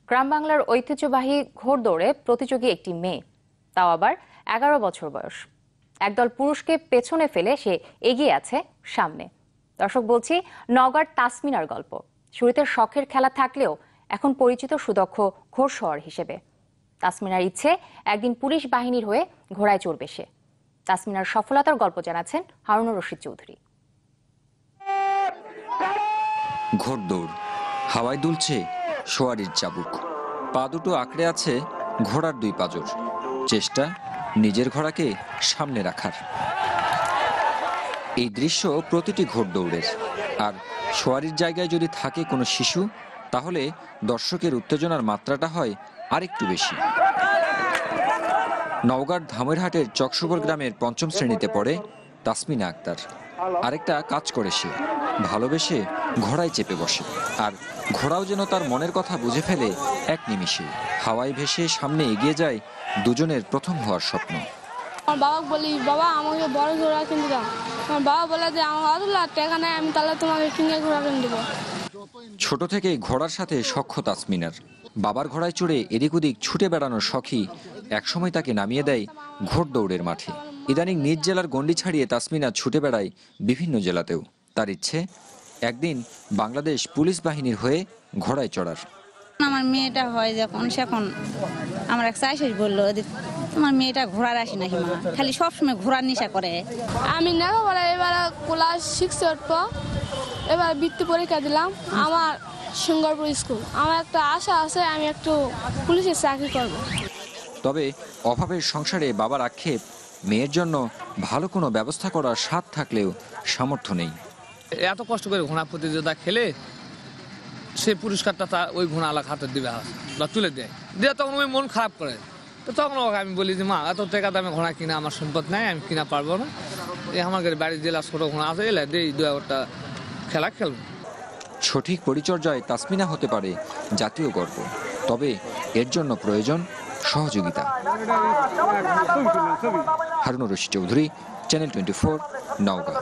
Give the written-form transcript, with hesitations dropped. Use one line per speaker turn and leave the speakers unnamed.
গ্রাম বাংলার ঐতিহ্যবাহী ঘোড়দৌড়ে প্রতিযোগী একটি মেয়ে, তাও আবার 11 বছর বয়স। একদল পুরুষকে পেছনে ফেলে সে এগিয়ে আছে সামনে। দর্শক, বলছি নওগাঁর তাসমিনার গল্প। শুরুতে শখের খেলা থাকলেও এখন পরিচিত সুদক্ষ ঘোড়সওয়ার হিসেবে। তাসমিনার ইচ্ছে একদিন পুলিশ বাহিনীর হয়ে ঘোড়ায় চড়বে সে। তাসমিনার সফলতার গল্প জানাচ্ছেন হারুনুর রশিদ চৌধুরী।
ঘোড়দৌড়, হাওয়ায় দুলছে সোয়ারির চাবুক, পা দুটো আঁকড়ে আছে ঘোড়ার দুই পাঁজর। চেষ্টা নিজের ঘোড়াকে সামনে রাখার। এই দৃশ্য প্রতিটি ঘোড়দৌড়ের। আর সোয়ারির জায়গায় যদি থাকে কোনো শিশু, তাহলে দর্শকের উত্তেজনার মাত্রাটা হয় আরেকটু বেশি। নওগাঁর ধামেরহাটের চকসুবর গ্রামের ৫ম শ্রেণীতে পড়ে তাসমিনা আক্তার। আরেকটা কাজ করে সে, ভালোবেসে ঘোড়ায় চেপে বসে। আর ঘোড়াও যেন তার মনের কথা বুঝে ফেলে এক নিমিষে। হাওয়ায় ভেসে সামনে এগিয়ে যায় দুজনের প্রথম হওয়ার স্বপ্ন।
আমার বাবাকে বলি, বাবা আমাকে বড় ঘোড়া কিনে দাও। আমার বাবা বলে যে আমার অতলা টাকা নেই, আমি তাহলে তোমাকে কিনে ঘোড়া কিনে দেবো।
ছোট থেকেই ঘোড়ার সাথে সখ্য তাসমিনার। বাবার ঘোড়ায় চড়ে এদিক ওদিক ছুটে বেড়ানোর শখই একসময় তাকে নামিয়ে দেয় ঘোড়দৌড়ের মাঠে। ইদানিং নিজ জেলার গণ্ডি ছাড়িয়ে তাসমিনা ছুটে বেড়ায় বিভিন্ন জেলাতেও। তার ইচ্ছে একদিন বাংলাদেশ পুলিশ বাহিনীর হয়ে ঘোড়ায় চড়ার।
আমার মেয়েটা হয় যখন, সেখন আমার এক শাশুড়ি বললো, তোমার মেয়েটা ঘোড়ার আসে নাকি মা, খালি সবসময় ঘোড়ার নেশা করে।
আমি লেখাপড়া এবার ক্লাস 6-এ উঠবো, এবার বৃত্তি পরীক্ষা দিলাম আমার সিঙ্গারপুর স্কুল। আমার একটা আশা আছে, আমি একটু পুলিশের চাকরি করব।
তবে অভাবের সংসারে বাবার আক্ষেপ, মেয়ের জন্য ভালো কোনো ব্যবস্থা করার স্বাদ থাকলেও সামর্থ্য নেই।
এত কষ্ট করে ঘোড়া প্রতিযোগিতা খেলে সেই পুরস্কারটা ওই ঘোড়া আলাদা হাতে দিবে বা তুলে দেয়, দিয়ে তখন ওই মন খারাপ করে। তো তখন ওকে আমি বলি যে মা, এত টাকা দামে ঘোড়া কিনা আমার সম্পদ নেই, আমি কিনা পারবো না। আমার বাড়ির জেলা ছোট ঘোড়া আছে, এলে দিয়ে 2-4টা খেলা খেলবো।
সঠিক পরিচর্যায় তাসমিনা হতে পারে জাতীয় গর্ব, তবে এর জন্য প্রয়োজন সহযোগিতা। হারুনুর রশিদ চৌধুরী, চ্যানেল 24, নওগাঁ।